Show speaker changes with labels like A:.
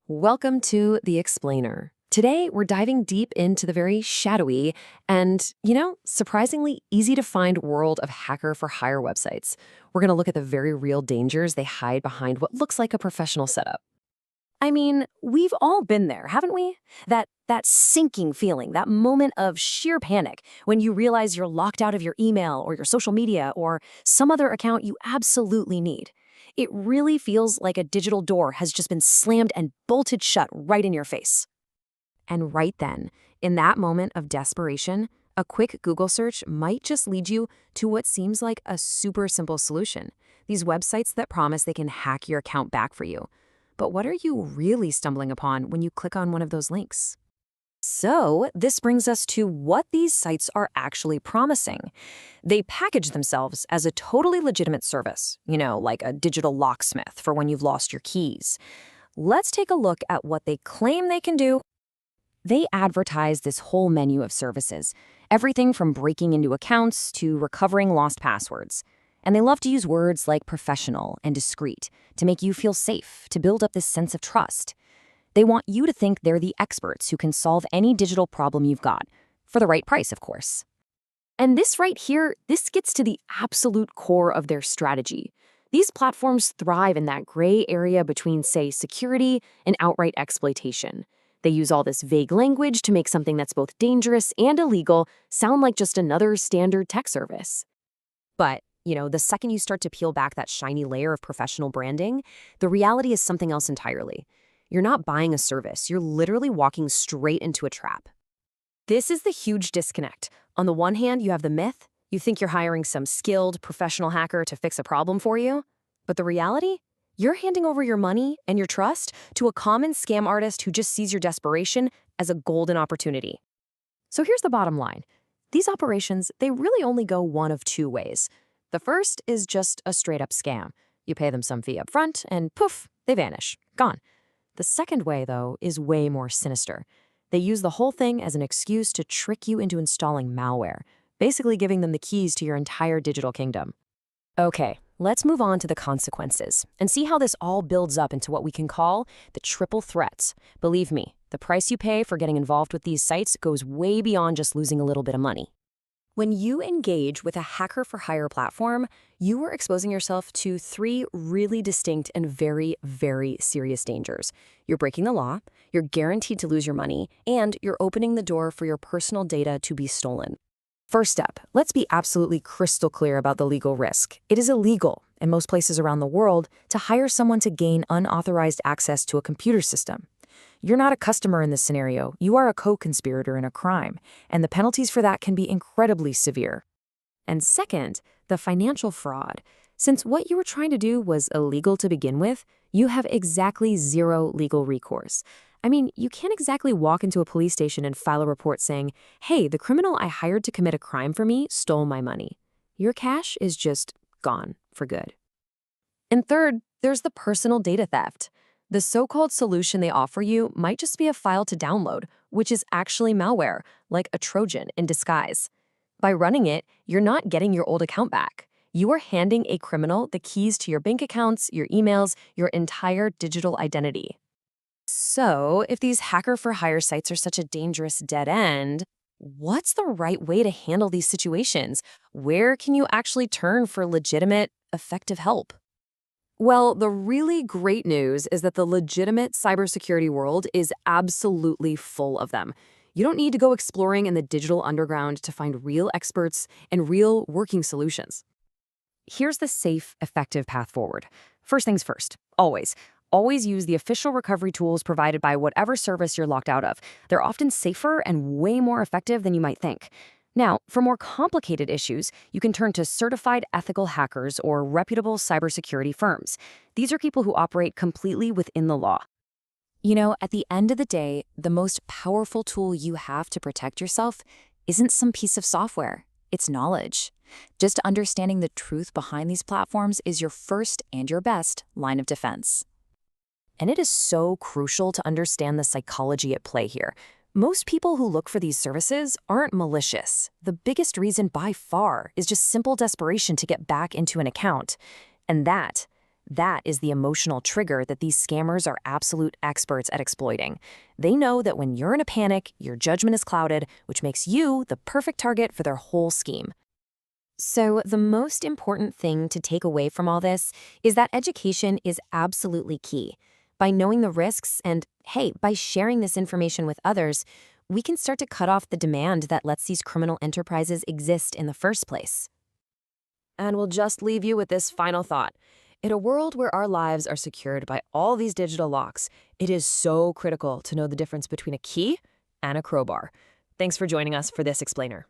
A: Welcome to The Explainer. Today, we're diving deep into the very shadowy and, surprisingly easy to find world of hacker for hire websites. We're going to look at the very real dangers they hide behind what looks like a professional setup.
B: I mean, we've all been there, haven't we? That sinking feeling, that moment of sheer panic when you realize you're locked out of your email or your social media or some other account you absolutely need. It really feels like a digital door has just been slammed and bolted shut right in your face.
A: And right then, in that moment of desperation, a quick Google search might just lead you to what seems like a super simple solution. These websites that promise they can hack your account back for you. But what are you really stumbling upon when you click on one of those links?
B: So, this brings us to what these sites are actually promising. They package themselves as a totally legitimate service, like a digital locksmith for when you've lost your keys. Let's take a look at what they claim they can do. They advertise this whole menu of services, everything from breaking into accounts to recovering lost passwords. And they love to use words like professional and discreet to make you feel safe, to build up this sense of trust. They want you to think they're the experts who can solve any digital problem you've got, for the right price, of course. And this right here, this gets to the absolute core of their strategy. These platforms thrive in that gray area between, say, security and outright exploitation. They use all this vague language to make something that's both dangerous and illegal sound like just another standard tech service. But the second you start to peel back that shiny layer of professional branding, the reality is something else entirely. You're not buying a service, you're literally walking straight into a trap. This is the huge disconnect. On the one hand, you have the myth. You think you're hiring some skilled professional hacker to fix a problem for you. But the reality? You're handing over your money and your trust to a common scam artist who just sees your desperation as a golden opportunity. So here's the bottom line. These operations, they really only go one of two ways. The first is just a straight-up scam. You pay them some fee up front, and poof, they vanish. Gone. The second way, though, is way more sinister. They use the whole thing as an excuse to trick you into installing malware, basically giving them the keys to your entire digital kingdom. Okay, let's move on to the consequences and see how this all builds up into what we can call the triple threats. Believe me, the price you pay for getting involved with these sites goes way beyond just losing a little bit of money. When you engage with a hacker for hire platform, you are exposing yourself to three really distinct and very, very serious dangers. You're breaking the law, you're guaranteed to lose your money, and you're opening the door for your personal data to be stolen. First up, let's be absolutely crystal clear about the legal risk. It is illegal, in most places around the world, to hire someone to gain unauthorized access to a computer system. You're not a customer in this scenario, you are a co-conspirator in a crime, and the penalties for that can be incredibly severe. And second, the financial fraud. Since what you were trying to do was illegal to begin with, you have exactly zero legal recourse. I mean, you can't exactly walk into a police station and file a report saying, hey, the criminal I hired to commit a crime for me stole my money. Your cash is just gone for good. And third, there's the personal data theft. The so-called solution they offer you might just be a file to download, which is actually malware, like a Trojan in disguise. By running it, you're not getting your old account back. You are handing a criminal the keys to your bank accounts, your emails, your entire digital identity. So, if these hacker-for-hire sites are such a dangerous dead end, what's the right way to handle these situations? Where can you actually turn for legitimate, effective help? Well, the really great news is that the legitimate cybersecurity world is absolutely full of them. You don't need to go exploring in the digital underground to find real experts and real working solutions. Here's the safe, effective path forward. First things first, always use the official recovery tools provided by whatever service you're locked out of. They're often safer and way more effective than you might think. Now, for more complicated issues, you can turn to certified ethical hackers or reputable cybersecurity firms. These are people who operate completely within the law. At the end of the day, the most powerful tool you have to protect yourself isn't some piece of software. It's knowledge. Just understanding the truth behind these platforms is your first and your best line of defense. And it is so crucial to understand the psychology at play here. Most people who look for these services aren't malicious. The biggest reason by far is just simple desperation to get back into an account. And that That is the emotional trigger that these scammers are absolute experts at exploiting. They know that when you're in a panic, your judgment is clouded, which makes you the perfect target for their whole scheme. So, the most important thing to take away from all this is that education is absolutely key. By knowing the risks and, hey, by sharing this information with others, we can start to cut off the demand that lets these criminal enterprises exist in the first place. And we'll just leave you with this final thought. In a world where our lives are secured by all these digital locks, it is so critical to know the difference between a key and a crowbar. Thanks for joining us for this explainer.